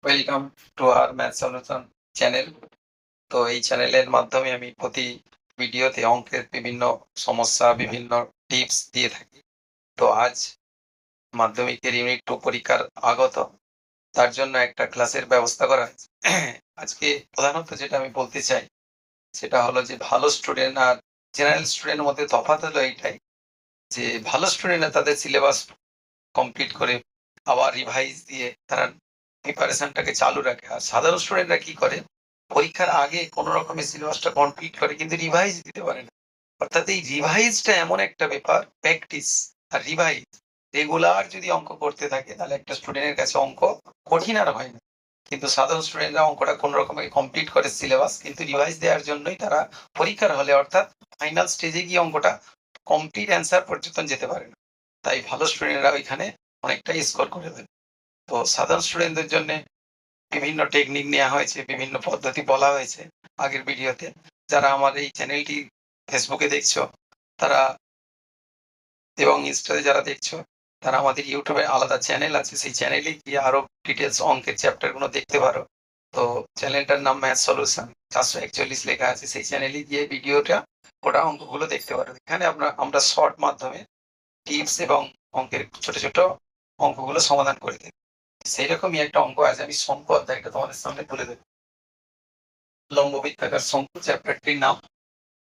Welcome to our math solution channel. তো এই চ্যানেলের মাধ্যমে আমি প্রতি ভিডিওতে অঙ্কের বিভিন্ন সমস্যা, বিভিন্ন টিপস দিয়ে থাকি। তো আজ মাধ্যমিকের ইউনিট 2 পরীক্ষার আগত। তার জন্য একটা ক্লাসের ব্যবস্থা করা হয়েছে। আজকে প্রধানত যেটা আমি বলতে চাই, সেটা হলো যে ভালো স্টুডেন্ট আর জেনারেল স্টুডেন্টের মধ্যে তফাৎ হলো এইটাই যে ভালো স্টুডেন্টরা তাদের সিলেবাস কমপ্লিট করে আবার রিভাইজ দিয়ে তারা প্রিপারেশনটাকে চালু রাখে। আর সাধারণ স্টুডেন্টরা কি করে, পরীক্ষার আগে কোনো রকমের সিলেবাসটা কমপ্লিট করে কিন্তু রিভাইজ দিতে পারে না। অর্থাৎ এই রিভাইজটা এমন একটা ব্যাপার, প্র্যাকটিস আর রিভাইজ রেগুলার যদি অঙ্ক করতে থাকে তাহলে একটা স্টুডেন্টের কাছে অঙ্ক কঠিন আর হয় না। কিন্তু সাধারণ স্টুডেন্টরা অঙ্কটা কোনো রকমে কমপ্লিট করে সিলেবাস, কিন্তু রিভাইজ দেওয়ার জন্যই তারা পরীক্ষার হলে অর্থাৎ ফাইনাল স্টেজে গিয়ে অঙ্কটা কমপ্লিট অ্যান্সার পর্যন্ত যেতে পারে না। তাই ভালো স্টুডেন্টরা ওইখানে অনেকটাই স্কোর করে দেয়। তো সাধারণ স্টুডেন্টদের জন্য বিভিন্ন টেকনিক নেওয়া হয়েছে, বিভিন্ন পদ্ধতি বলা হয়েছে আগের ভিডিওতে। যারা আমার এই চ্যানেলটি ফেসবুকে দেখছো তারা এবং ইনস্টাতে যারা দেখছো তারা আমাদের ইউটিউবে আলাদা চ্যানেল আছে, সেই চ্যানেলে গিয়ে আরো ডিটেলস অঙ্কের চ্যাপ্টার গুলো দেখতে পারো। তো চ্যানেলটার নাম ম্যাথ সলিউশন 441 লেখা আছে, সেই চ্যানেলে গিয়ে ভিডিওটা ওটা অঙ্কগুলো দেখতে পারো। এখানে আমরা শর্ট মাধ্যমে টিপস এবং অঙ্কের ছোট ছোট অঙ্কগুলো সমাধান করে দিই। সেইরকমই একটা অঙ্ক আছে, আমি শঙ্কু অধ্যায়টা তোমাদের সামনে তুলে দেবো। লম্ববৃত্তাকার শঙ্কু চ্যাপ্টারটির নাম।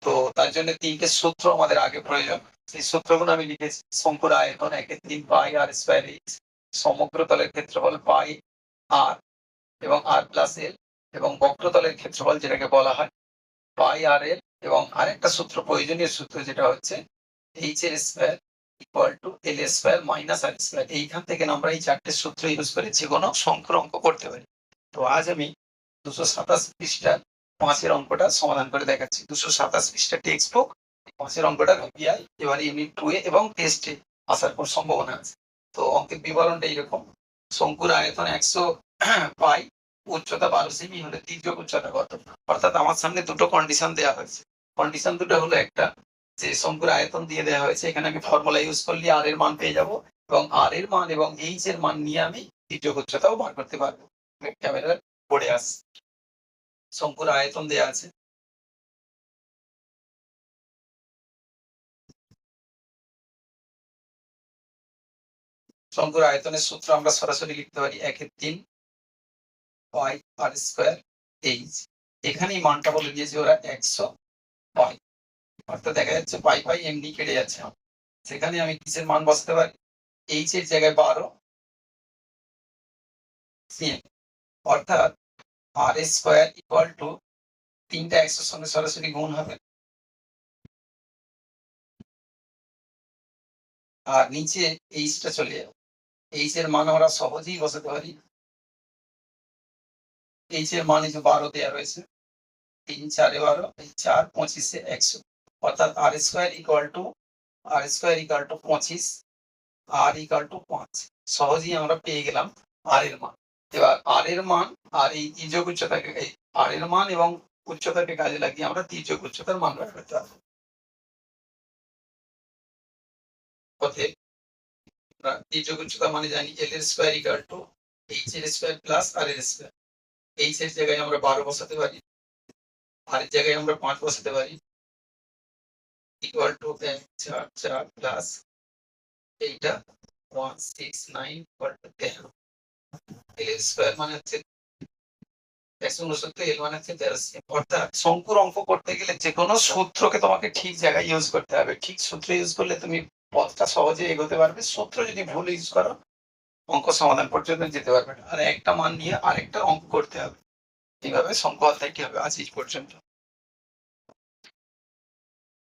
তো তার জন্য 3টে সূত্র আমাদের আগে প্রয়োজন। সেই সূত্রগুলো আমি লিখেছি। শঙ্কুর আয়তন 1/3 পাই আর স্কয়ার এইচ, সমগ্র তলের ক্ষেত্রফল পাই আর এবং আর প্লাস এল, এবং বক্রতলের ক্ষেত্রফল যেটাকে বলা হয় পাই আর এল, এবং আরেকটা সূত্র, প্রয়োজনীয় সূত্র, যেটা হচ্ছে এইচ এর square equal to L square minus R square. এইখান থেকে আমরা এই 4টে সূত্র ইউজ করে যে কোনো শঙ্কুর অঙ্ক করতে পারি। তো আজ আমি 227 পৃষ্ঠার 5-এর অঙ্কটা সমাধান করে দেখাচ্ছি। 227 পৃষ্ঠা টেক্সট বুক, 5-এর অঙ্কটা ভিপিআই এবার ইউনিট 2 এ এবং টেস্টে আসার কোন সম্ভাবনা আছে। তো অঙ্কের বিবরণটা এইরকম। শঙ্কুর আয়তন 100 পাই, উচ্চতা 12 সেমি হলে তির্যক উচ্চতা কত? অর্থাৎ আমার সামনে দুটো কন্ডিশন দেওয়া হয়েছে। কন্ডিশন দুটো হলো, একটা যে শঙ্কুর আয়তন দিয়ে দেওয়া হয়েছে, এখানে আমি ফর্মুলা ইউজ করলে আর এর মান পেয়ে যাব, এবং আর এর মান এবং এইচ এর মান নিয়ে আমি তির্যক উচ্চতাও বার করতে পারবো। ক্যামেরার বোর্ডে আসছে, শঙ্কুর আয়তন দেওয়া আছে। শঙ্কুর আয়তনের সূত্র আমরা সরাসরি লিখতে পারি 1/3 পাই আর স্কয়ার এইচ। এখানেই মানটা বলে দিয়েছে ওরা 100 পাই, অর্থাৎ দেখা যাচ্ছে পাই পাই এমনি কেটে যাচ্ছে। সেখানে আমি কিসের মান বসাতে পারি? এইচ এর জায়গায় 12 সিএম, অর্থাৎ আর স্কয়ার ইকুয়াল টু 3টা 100 সঙ্গে সরাসরি গুণ হবে, আর নিচে এইচটা চলে যাবে। এইচ এর মান আমরা সহজেই বসাতে পারি। এইচ এর মান এই যে 12 দেওয়া রয়েছে, 3 4 12, 4 25 100, অর্থাৎ r square equal to 25, r equal to 5। সহজেই আমরা পেয়ে গেলাম আর এর মান। এবার আর এর মান আর এই তির্যক উচ্চতাকে, আর এর মান এবং উচ্চতাকে কাজে লাগিয়ে আমরা তির্যক উচ্চতার মান বের করতে পারবো। অতএব আমরা তির্যক উচ্চতা মানে জানি এল এর স্কয়ার ইকুয়াল টু এইচ এর স্কয়ার প্লাস আর এর স্কয়ার। এইচ এর জায়গায় আমরা 12 বসাতে পারি, আর এর জায়গায় আমরা 5 বসাতে পারি, ইকুয়াল টু 4 4 প্লাস এইটা 169 ইকুয়াল টু 13। এল এর স্কয়ার মানে হচ্ছে 169, এল মানে হচ্ছে 13। অর্থাৎ শঙ্কুর অঙ্ক করতে গেলে যে কোনো সূত্রকে তোমাকে ঠিক জায়গায় ইউজ করতে হবে। ঠিক সূত্র ইউজ করলে তুমি পথটা সহজে এগোতে পারবে। সূত্র যদি ভুল ইউজ করো, অঙ্ক সমাধান পর্যন্ত যেতে পারবে না, আর একটা মান নিয়ে আরেকটা অঙ্ক করতে হবে। এইভাবে শঙ্কু অধ্যায়টি হবে আজ এই পর্যন্ত।